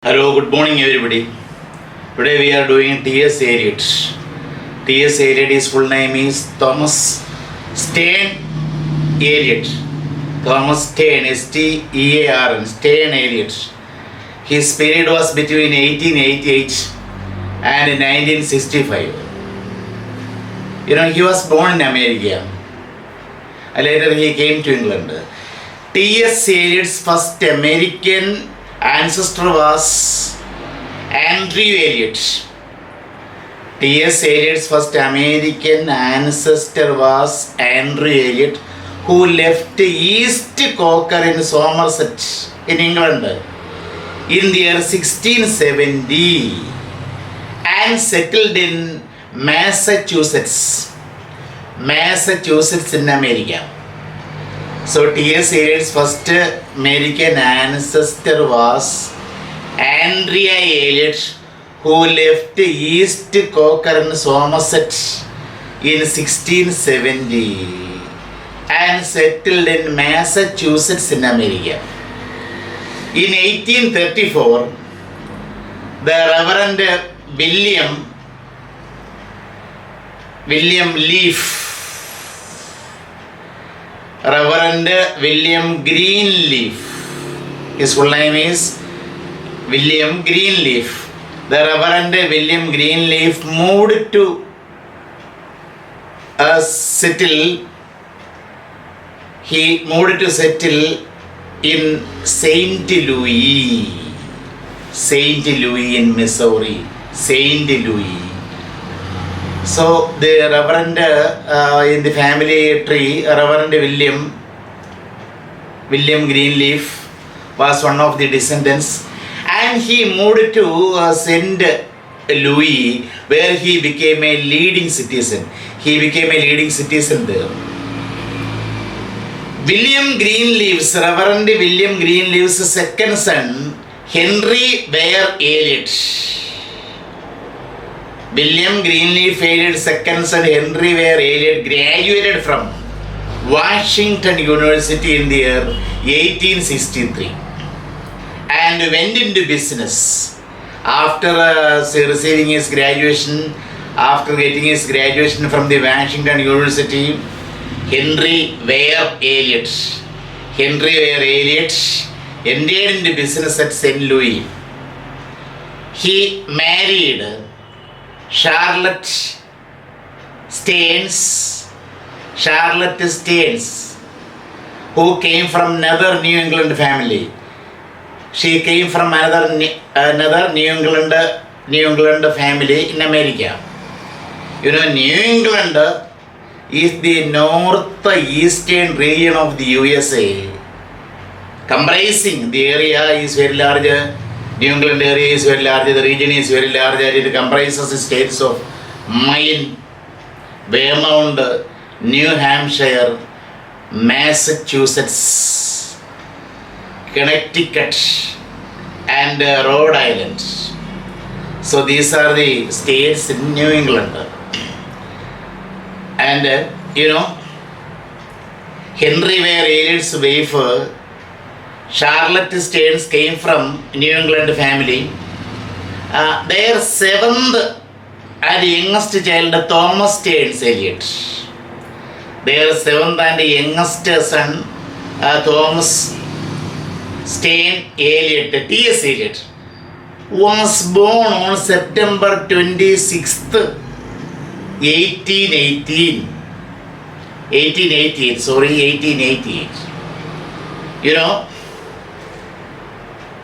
Hello, good morning everybody. Today we are doing T.S. Eliot. T.S. Eliot, his full name is Thomas Stearne Eliot. Thomas Stearne, S-T-E-A-R-N, Stearne Eliot. His period was between 1888 and 1965. He was born in America. Later he came to England. T.S. Eliot's first American ancestor was Andrew Eliot. T.S. Eliot's first American ancestor was Andrew Eliot, who left East Coker in Somerset in England in the year 1670 and settled in Massachusetts in America. So T.S. Eliot's first American ancestor was Andrea Eliot, who left East Coker in Somerset in 1670 and settled in Massachusetts in America. In 1834, the Reverend Reverend William Greenleaf. His full name is William Greenleaf. The Reverend William Greenleaf moved to settle. He moved to settle in St. Louis in Missouri. St. Louis. So the Reverend in the family tree, Reverend William Greenleaf was one of the descendants, and he moved to St. Louis, where he became a leading citizen. There. Reverend William Greenleaf's second son, Henry Ware Eliot. William Greenleaf Eliot's second son, Henry Ware Eliot, graduated from Washington University in the year 1863 and went into business. After receiving his graduation, after getting his graduation from the Washington University, Henry Ware Eliot entered into business at St. Louis. He married Charlotte Stearns, who came from another New England family. She came from another New England family in America. New England is the northeastern region of the USA, comprising the area is very large. New England area is very large, the region is very large, and it comprises the states of Maine, Vermont, New Hampshire, Massachusetts, Connecticut, and Rhode Island. So these are the states in New England. And Henry Ware Eliot's wife, Charlotte Stearns, came from New England family. Their seventh and youngest child, Thomas Stearns Eliot. Their seventh and youngest son, Thomas Stearne Eliot, T.S. Eliot, was born on September 26th, 1888.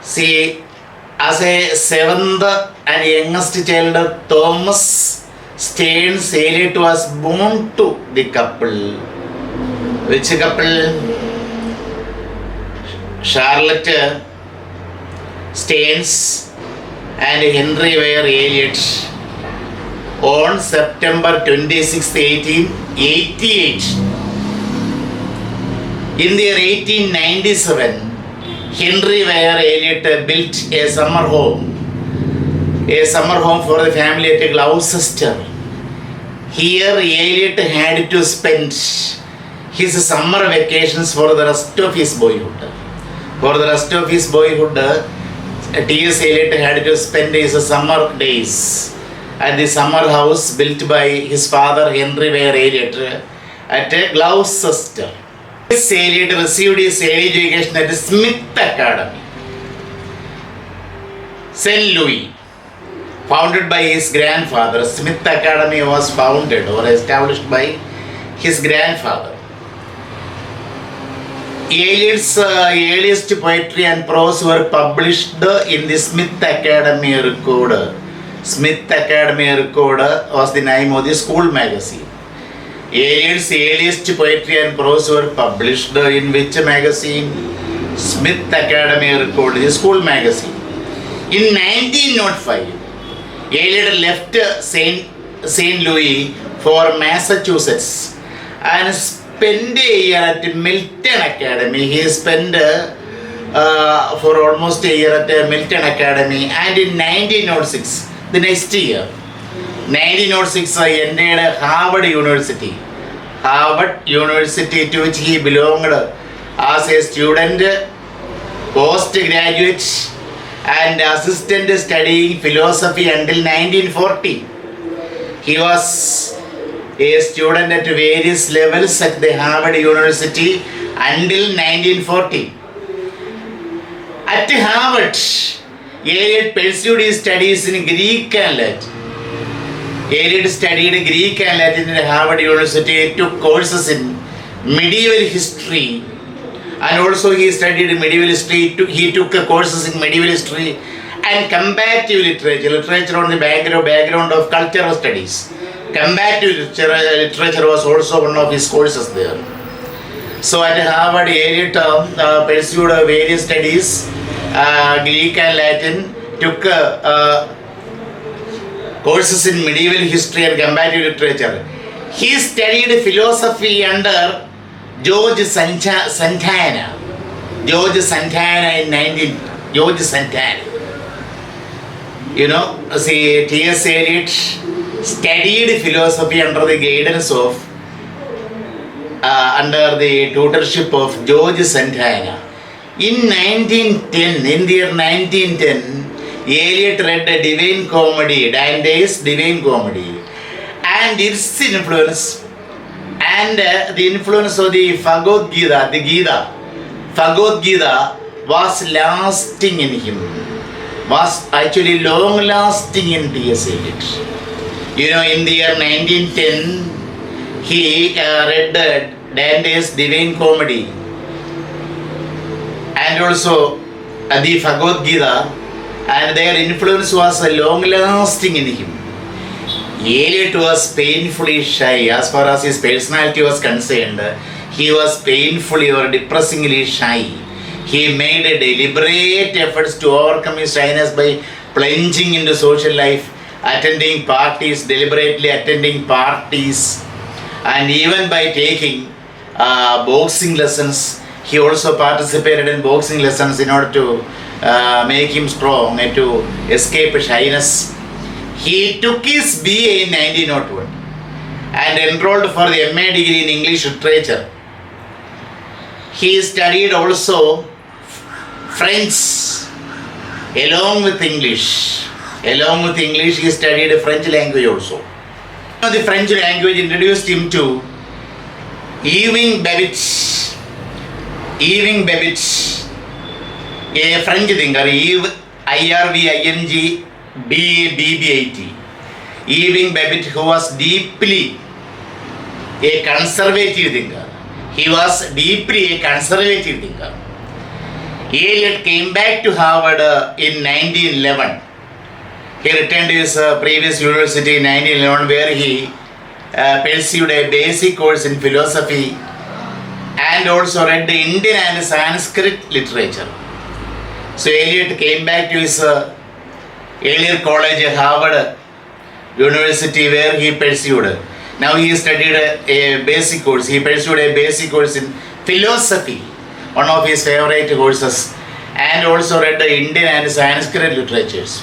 See, as a seventh and youngest child, Thomas Stearns Eliot was born to the couple. Which couple? Charlotte Stearns and Henry Ware Eliot on September 26, 1888. In the year 1897, Henry Ware Eliot built a summer home for the family at Gloucester. Here Eliot had to spend his summer vacations for the rest of his boyhood. T.S.ELIOT had to spend his summer days at the summer house built by his father Henry Ware Eliot at Gloucester. T.S.ELIOT received his early education at Smith Academy, St. Louis, founded by his grandfather. Smith Academy was founded or established by his grandfather. Eliot's earliest poetry and prose were published in the Smith Academy Recorder. Smith Academy Recorder was the name of the school magazine. Eliot's earliest poetry and prose were published in which magazine? Smith Academy Recorder, the school magazine. In 1905, Eliot left St. Louis for Massachusetts and spent a year at Milton Academy. He spent for almost a year at Milton Academy, and in 1906, the next year, 1906, he entered Harvard University. Harvard University, to which he belonged as a student, postgraduate, and assistant studying philosophy until 1940. He was a student at various levels at the Harvard University until 1940. At Harvard, Eliot pursued his studies in Greek and Latin. Eliot studied Greek and Latin at Harvard University, took courses in medieval history, and also he studied medieval history. He took courses in medieval history and comparative literature on the background of cultural studies. Comparative literature was also one of his courses there. So at Harvard, Eliot pursued various studies, Greek and Latin, took courses in medieval history and comparative literature. He studied philosophy under George Santana. George Santana. You know, see, T.S.ELIOT studied philosophy under the guidance of, under the tutorship of George Santana. In 1910, in the year 1910, Eliot read a Divine Comedy, Dante's Divine Comedy, and its influence, and the influence of the Bhagavad Gita, Bhagavad Gita was lasting in him, was actually long lasting in T.S.ELIOT. You know, in the year 1910, he read Dante's Divine Comedy and also the Bhagavad Gita, and their influence was long lasting in him. Eliot was painfully shy as far as his personality was concerned. He was painfully or depressingly shy. He made deliberate efforts to overcome his shyness by plunging into social life, attending parties, deliberately attending parties, and even by taking boxing lessons. He also participated in boxing lessons in order to make him strong and to escape shyness. He took his B.A. in 1901 and enrolled for the MA degree in English literature. He studied also French along with English. Along with English, he studied French language also. The French language introduced him to Ewing-Babbitt, a French thinker, Irving-Babbitt. Ewing-Babbitt, who was deeply a conservative thinker. He was deeply a conservative thinker. Eliot came back to Harvard in 1911. He returned to his previous university in 1911, where he pursued a basic course in philosophy and also read the Indian and Sanskrit literature. So Eliot came back to his earlier college at Harvard University, where he pursued. Now he studied a basic course. He pursued a basic course in philosophy, one of his favorite courses, and also read the Indian and Sanskrit literatures.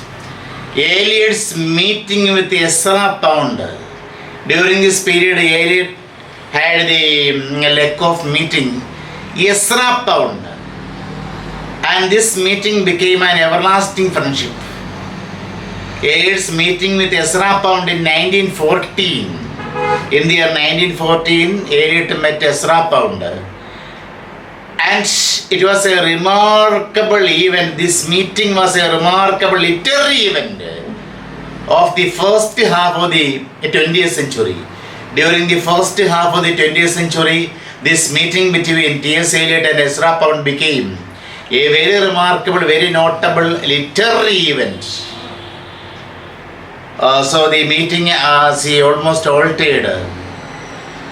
Eliot's meeting with Ezra Pound. During this period, Eliot had the luck of meeting Ezra Pound. And this meeting became an everlasting friendship. Eliot's meeting with Ezra Pound in 1914. In the year 1914, Eliot met Ezra Pound. And it was a remarkable event. This meeting was a remarkable literary event of the first half of the 20th century. During the first half of the 20th century, this meeting between T.S.ELIOT and Ezra Pound became a very remarkable, very notable literary event. So the meeting almost altered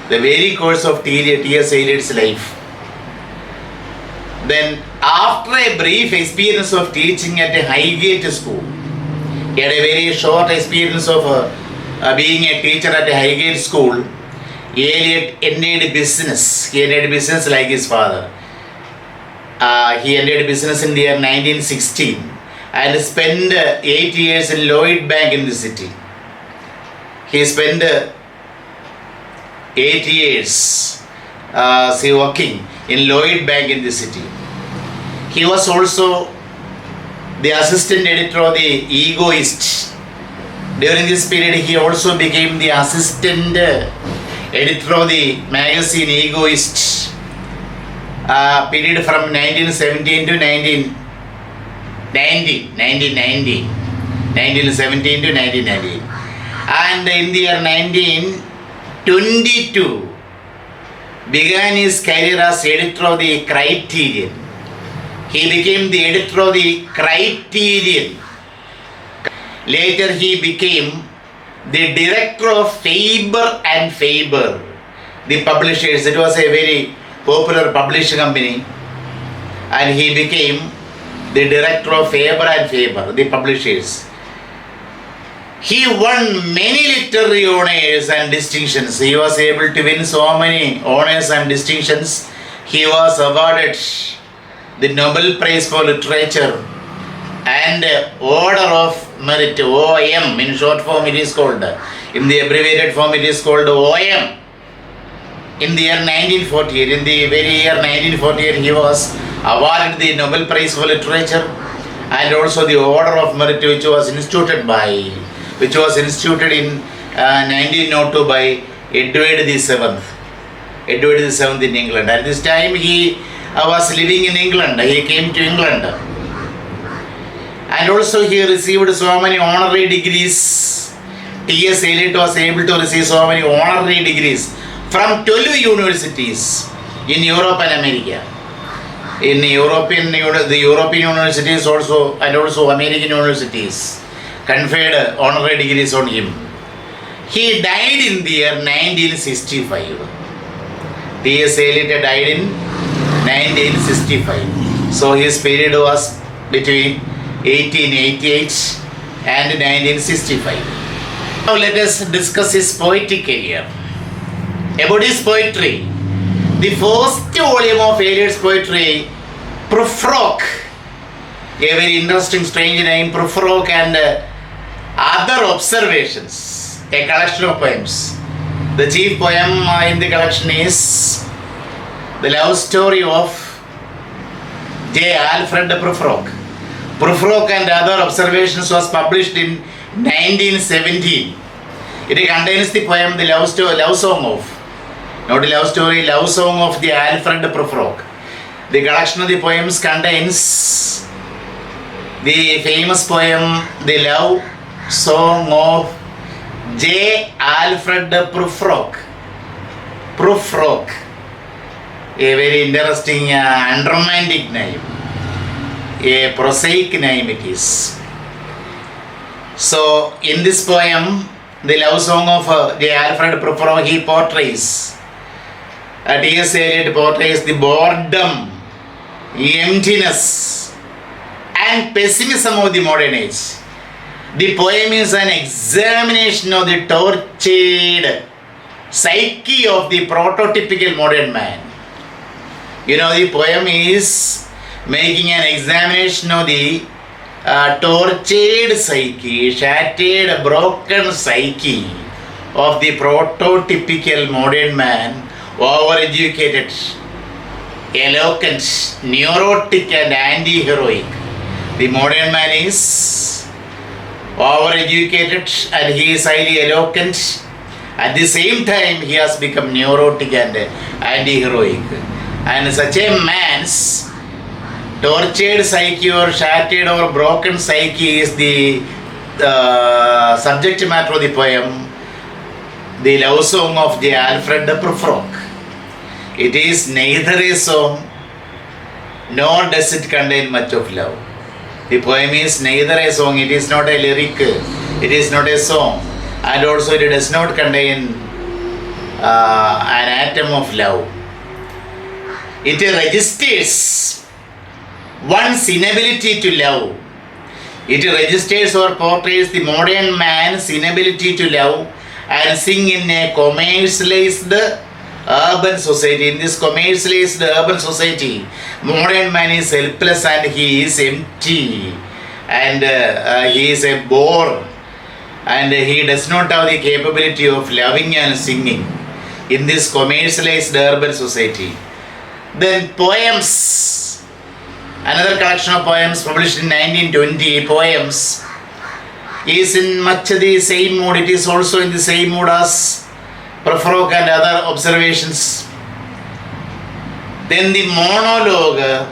the very course of T.S.ELIOT's life. Then, after a brief experience of teaching at a Highgate school, he had a very short experience of being a teacher at a Highgate school. Eliot ended business. He ended business like his father. He ended business in the year 1916 and spent 8 years in Lloyd Bank in the city. He spent 8 years working in Lloyd Bank in the city. He was also the assistant editor of the Egoist. During this period, he also became the assistant editor of the magazine Egoist. Period from 1917 to 1917 to 1990. And in the year 1922, began his career as editor of the Criterion. He became the editor of the Criterion. Later he became the director of Faber and Faber, the publishers. It was a very popular publishing company. And he became the director of Faber and Faber, the publishers. He won many literary honors and distinctions. He was able to win so many honors and distinctions. He was awarded the Nobel Prize for Literature and Order of Merit, OM. In short form it is called. In the abbreviated form it is called OM. In the year 1948, in the very year 1948, he was awarded the Nobel Prize for Literature and also the Order of Merit, which was instituted in 1902 by Edward VII. Edward VII in England. At this time he was living in England. He came to England. And also he received so many honorary degrees. T.S.ELIOT was able to receive so many honorary degrees from 12 universities in Europe and America. In the European universities also and also American universities conferred honorary degrees on him. He died in the year 1965. T.S.ELIOT died in 1965. So his period was between 1888 and 1965. Now let us discuss his poetic career. About his poetry, the first volume of Eliot's poetry, Prufrock, a very interesting, strange name, Prufrock, and other observations, a collection of poems. The chief poem in the collection is the love story of J. Alfred Prufrock. Prufrock and other observations was published in 1917. It contains the poem, the love song of, not a love story, love song of the Alfred Prufrock. The collection of the poems contains the famous poem, the love song of J. Alfred Prufrock. Prufrock, a very interesting unromantic name, a prosaic name it is. So in this poem, the love song of J. Alfred Prufrock, he portrays, T.S.ELIOT portrays the boredom, emptiness and pessimism of the modern age. The poem is an examination of the tortured psyche of the prototypical modern man. The poem is making an examination of the tortured psyche, shattered, broken psyche of the prototypical modern man, overeducated, eloquent, neurotic and anti-heroic. The modern man is overeducated and he is highly eloquent. At the same time, he has become neurotic and anti-heroic. And such a man's tortured psyche or shattered or broken psyche is the subject matter of the poem, The Love Song of J. Alfred Prufrock. It is neither a song nor does it contain much of love. The poem is neither a song, it is not a lyric, it is not a song, and also it does not contain an atom of love. It registers one's inability to love. It registers or portrays the modern man's inability to love and sing in a commercialized urban society. In this commercialized urban society, modern man is helpless and he is empty and he is a bore and he does not have the capability of loving and singing in this commercialized urban society. Then poems, another collection of poems published in 1920, poems, is in much the same mood. It is also in the same mood as Prufrock and other observations. Then the monologue,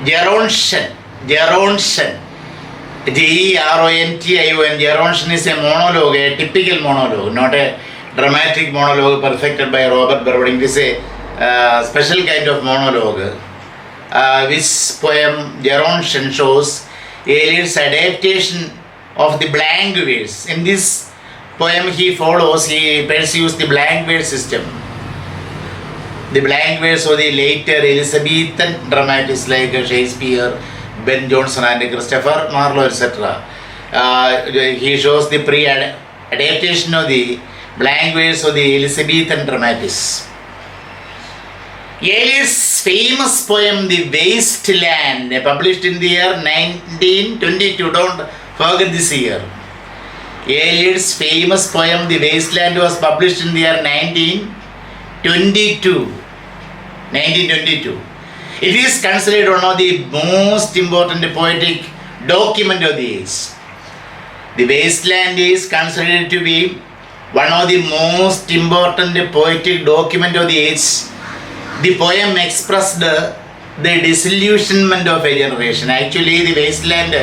Gerontion, Gerontion, Gerontion is a monologue, a typical monologue, not a dramatic monologue perfected by Robert Browning. It is a special kind of monologue, which poem Gerontion shows Eliot's adaptation of the blank verse. In this poem he pursues the blank verse system. The blank verse of the later Elizabethan dramatists like Shakespeare, Ben Jonson and Christopher Marlowe, etc. He shows the pre-adaptation of the blank verse of the Elizabethan dramatists. Eliot's famous poem, The Waste Land, published in the year 1922. Don't forget this year. Eliot's famous poem, The Waste Land, was published in the year 1922. It is considered one of the most important poetic document of the age. The Waste Land is considered to be one of the most important poetic document of the age. The poem expressed the disillusionment of a generation. Actually, the Wasteland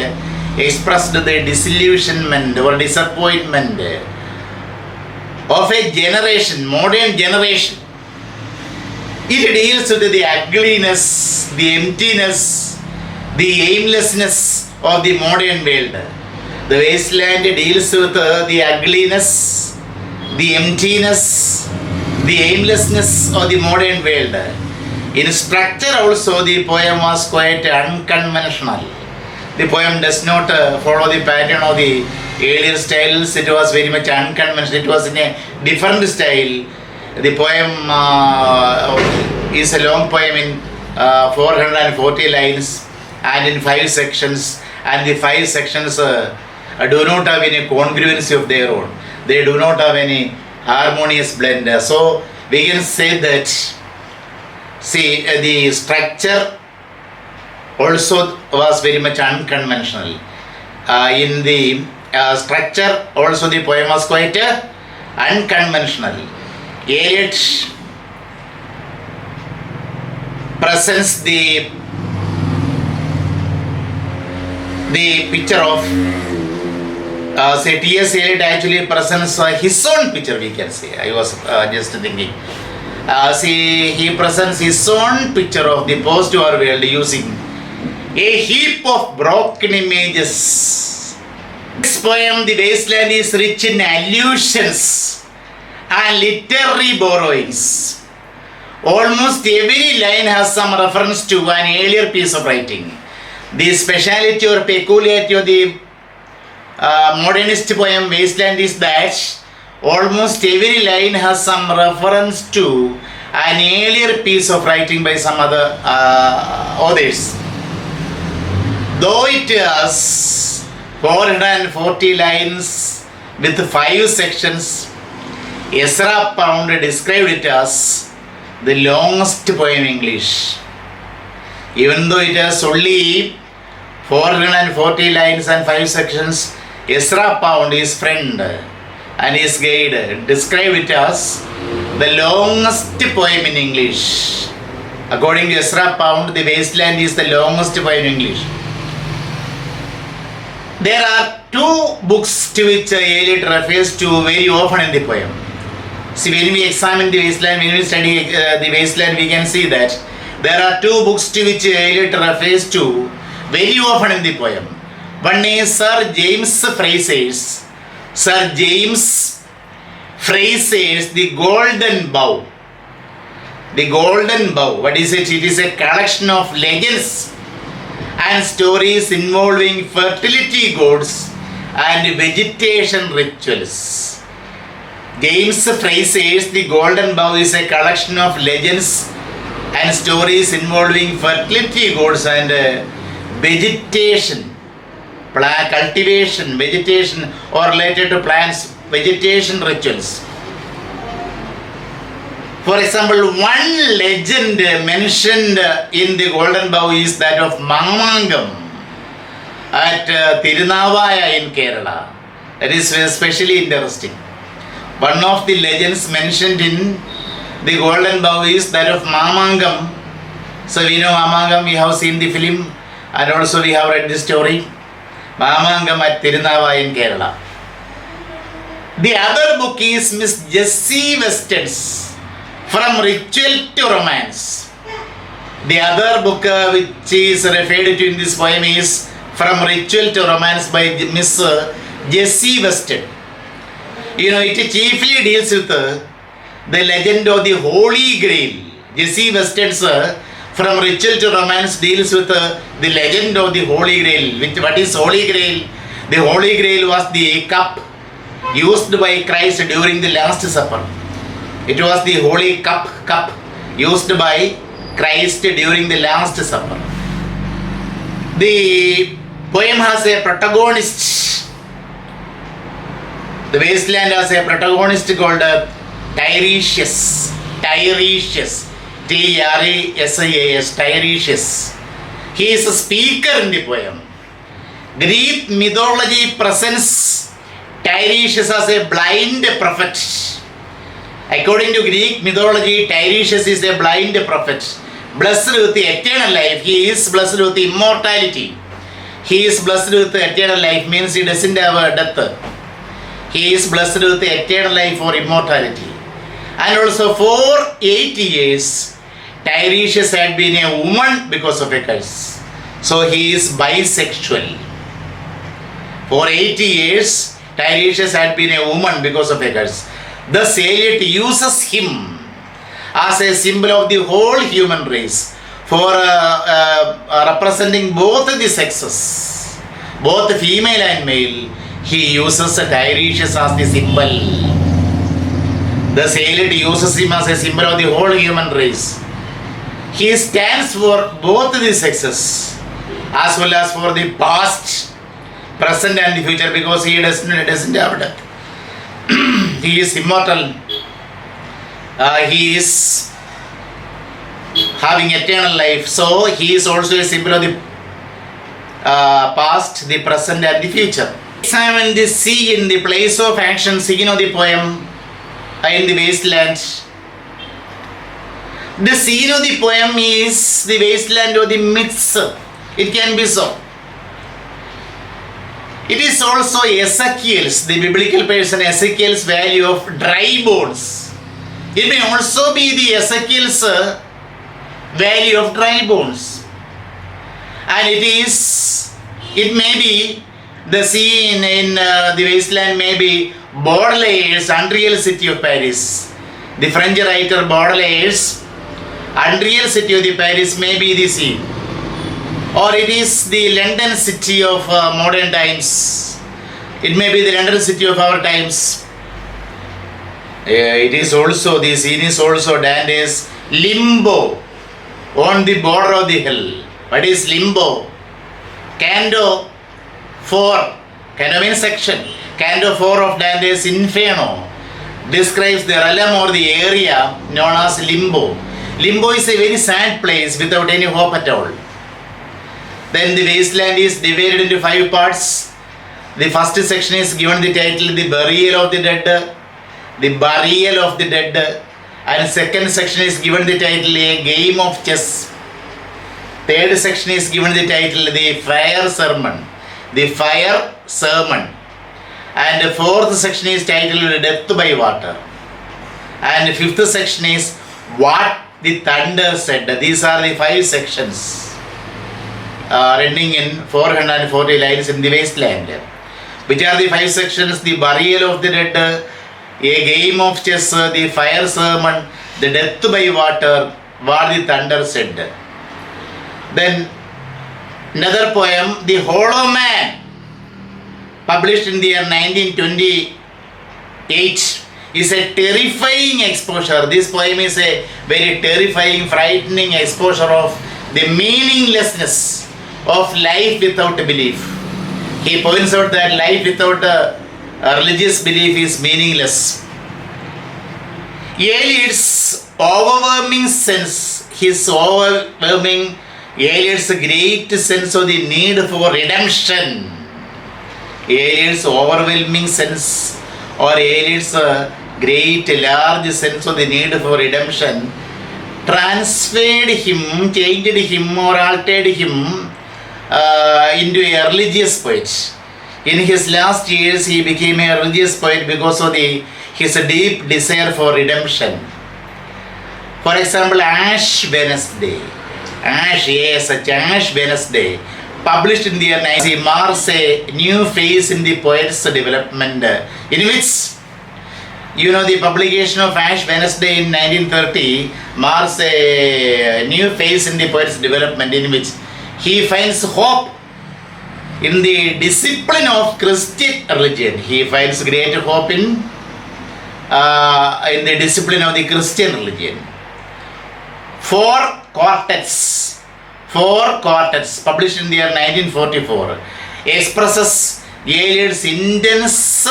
expressed the disillusionment or disappointment of a generation, modern generation. It deals with the ugliness, the emptiness, the aimlessness of the modern world. The Wasteland deals with the ugliness, the emptiness, the aimlessness of the modern world. In structure also the poem was quite unconventional. The poem does not follow the pattern of the earlier styles. It was very much unconventional. It was in a different style. The poem is a long poem in 440 lines and in 5 sections, and the 5 sections do not have any congruency of their own. They do not have any harmonious blend. So we can say that, the structure also was very much unconventional. In the structure also the poem was quite unconventional. Eliot presents the picture of T.S.ELIOT actually presents his own picture, we can say. I was just thinking. He presents his own picture of the post-war world using a heap of broken images. This poem, The Wasteland, is rich in allusions and literary borrowings. Almost every line has some reference to an earlier piece of writing. The speciality or peculiarity of the modernist poem Wasteland is that almost every line has some reference to an earlier piece of writing by some other authors. Though it has 440 lines with 5 sections, Ezra Pound described it as the longest poem in English. Even though it has only 440 lines and 5 sections, Ezra Pound, his friend and his guide, described it as the longest poem in English. According to Ezra Pound, The Wasteland is the longest poem in English. There are two books to which Eliot refers to very often in the poem. See, when we examine the Wasteland, when we study the Wasteland, we can see that there are two books to which Eliot refers to very often in the poem. One is Sir James Fraser's The Golden Bough. The Golden Bough, what is it? It is a collection of legends and stories involving fertility gods and vegetation rituals. James Fraser's The Golden Bough is a collection of legends and stories involving fertility gods and vegetation, cultivation, vegetation, or related to plants, vegetation rituals. For example, one legend mentioned in the Golden Bough is that of Mamangam at Tirunavaya in Kerala. That is especially interesting. One of the legends mentioned in the Golden Bough is that of Mamangam. So we know Mamangam, we have seen the film and also we have read the story. Mamangam at Tirunavaya in Kerala. The other book is Miss Jessie Weston's From Ritual to Romance. The other book which is referred to in this poem is From Ritual to Romance by Miss Jessie Weston. You know, it chiefly deals with the legend of the Holy Grail. Jessie Weston's From Ritual to Romance deals with the legend of the Holy Grail. What is Holy Grail? The Holy Grail was the cup used by Christ during the Last Supper. It was the holy cup used by Christ during the Last Supper. The poem has a protagonist. The Wasteland has a protagonist called Tiresias. T-R-E-S-I-A-S, Tiresias. He is a speaker in the poem. Greek mythology presents Tiresias as a blind prophet. According to Greek mythology, Tiresias is a blind prophet, blessed with the eternal life. He is blessed with immortality. He is blessed with eternal life means he doesn't have a death. He is blessed with eternal life or immortality. And also for 80 years, Tiresias had been a woman because of a curse. So he is bisexual. For 80 years, Tiresias had been a woman because of a curse. Thus, Eliot uses him as a symbol of the whole human race for representing both the sexes, both female and male. He uses Tiresias as the symbol. Thus, Eliot uses him as a symbol of the whole human race. He stands for both the sexes as well as for the past, present and the future, because he doesn't have death. He is immortal. He is having eternal life. So he is also a symbol of the past, the present and the future. Examine the sea in the place of action scene of the poem in the wasteland. The scene of the poem is the wasteland of the myths. It can be so. It is also Ezekiel's, the biblical person Ezekiel's valley of dry bones. It may also be the Ezekiel's valley of dry bones. And it may be the scene in the wasteland, may be Baudelaire's Unreal City of Paris. The French writer Baudelaire's Unreal City of the Paris may be the scene. Or it is the London city of modern times. It may be the London city of our times. The scene is also Dante's limbo on the border of the hell. What is limbo? Canto 4, canto means section. Canto 4 of Dante's Inferno describes the realm or the area known as limbo. Limbo is a very sad place without any hope at all. Then the wasteland is divided into 5 parts. The first section is given the title The Burial of the Dead. The Burial of the Dead. And second section is given the title A Game of Chess. Third section is given the title The Fire Sermon. The Fire Sermon. And the fourth section is titled Death by Water. And the fifth section is What the Thunder Said. These are the 5 sections running in 440 lines in the wasteland. Which are the 5 sections? The Burial of the Dead, A Game of Chess, The Fire Sermon, The Death by Water, What the Thunder Said. Then another poem, The Hollow Man, published in the year 1928, is a terrifying exposure. This poem is a very terrifying, frightening exposure of the meaninglessness of life without belief. He points out that life without a religious belief is meaningless. Eliot's overwhelming sense, Eliot's great sense of the need for redemption, Eliot's overwhelming sense or Eliot's great large sense of the need for redemption transferred him, changed him or altered him into a religious poet. In his last years he became a religious poet because of his deep desire for redemption. For example, Ash Wednesday, Ash Wednesday, published in the year 1990, marks a new phase in the poet's development, in which, the publication of Ash Wednesday in 1930 marks a new phase in the poet's development in which he finds hope in the discipline of Christian religion. He finds great hope in the discipline of the Christian religion. 4 quartets, published in the year 1944, expresses Eliot's intense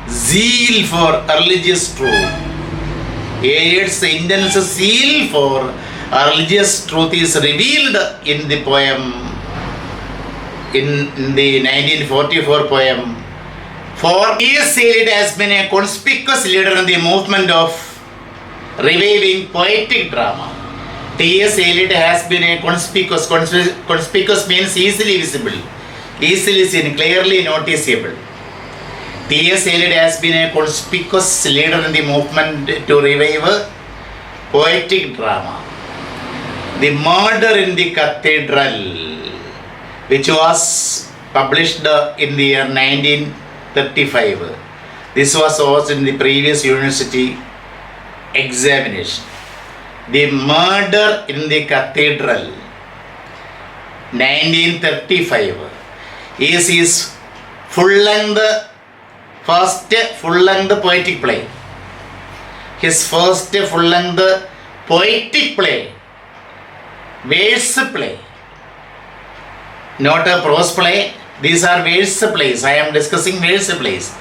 zeal for religious truth. Eliot's intense zeal for religious truth is revealed in the poem, in the 1944 poem. For T.S.ELIOT has been a conspicuous leader in the movement of reviving poetic drama. T.S.ELIOT has been a conspicuous means easily visible, easily seen, clearly noticeable. T.S.ELIOT has been a conspicuous leader in the movement to revive poetic drama. The Murder in the Cathedral, which was published in the year 1935. This was also in the previous university examination. The Murder in the Cathedral, 1935, is his first full-length poetic play. His first full-length poetic play, verse play, not a prose play. These are verse plays. I am discussing verse plays.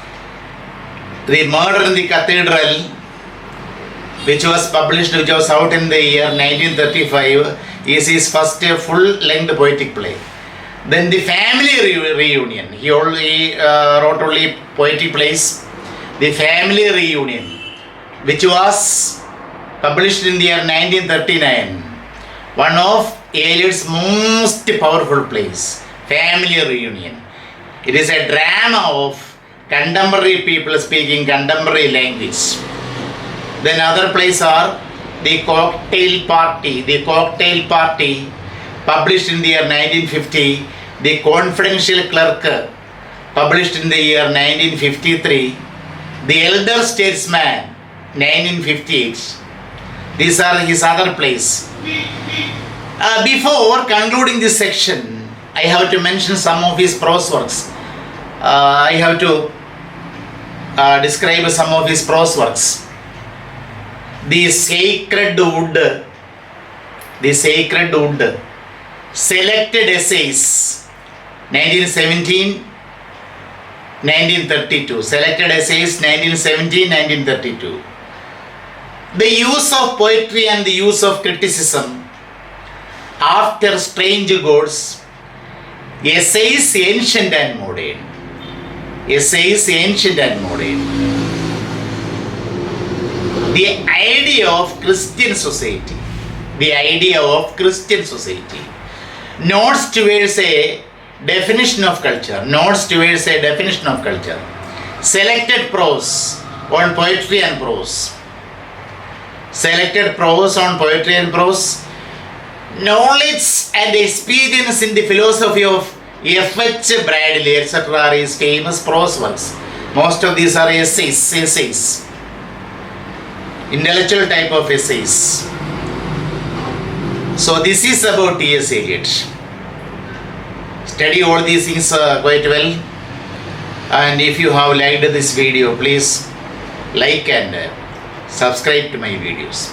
The Murder in the Cathedral, which was out in the year 1935, is his first full-length poetic play. Then the Family Reunion. He wrote only poetry plays. The Family Reunion, which was published in the year 1939. One of Eliot's most powerful plays, Family Reunion. It is a drama of contemporary people speaking contemporary language. Then other plays are The Cocktail Party, published in the year 1950. The Confidential Clerk, published in the year 1953. The Elder Statesman, 1958. These are his other plays. Before concluding this section, I have to mention some of his prose works. I have to describe some of his prose works. The Sacred Wood, Selected Essays, 1917, 1932. Selected Essays, 1917, 1932. The use of poetry and the use of criticism after strange gods, essays ancient and modern. Essays ancient and modern. The idea of Christian society. The idea of Christian society. Notes towards a definition of culture. Notes towards a definition of culture. Selected prose on poetry and prose. Selected prose on poetry and prose. Knowledge and experience in the philosophy of F.H. Bradley, etc. are his famous prose works. Most of these are essays. Intellectual type of essays. So this is about T.S.Eliot. Study all these things quite well. And if you have liked this video, please like and subscribe to my videos.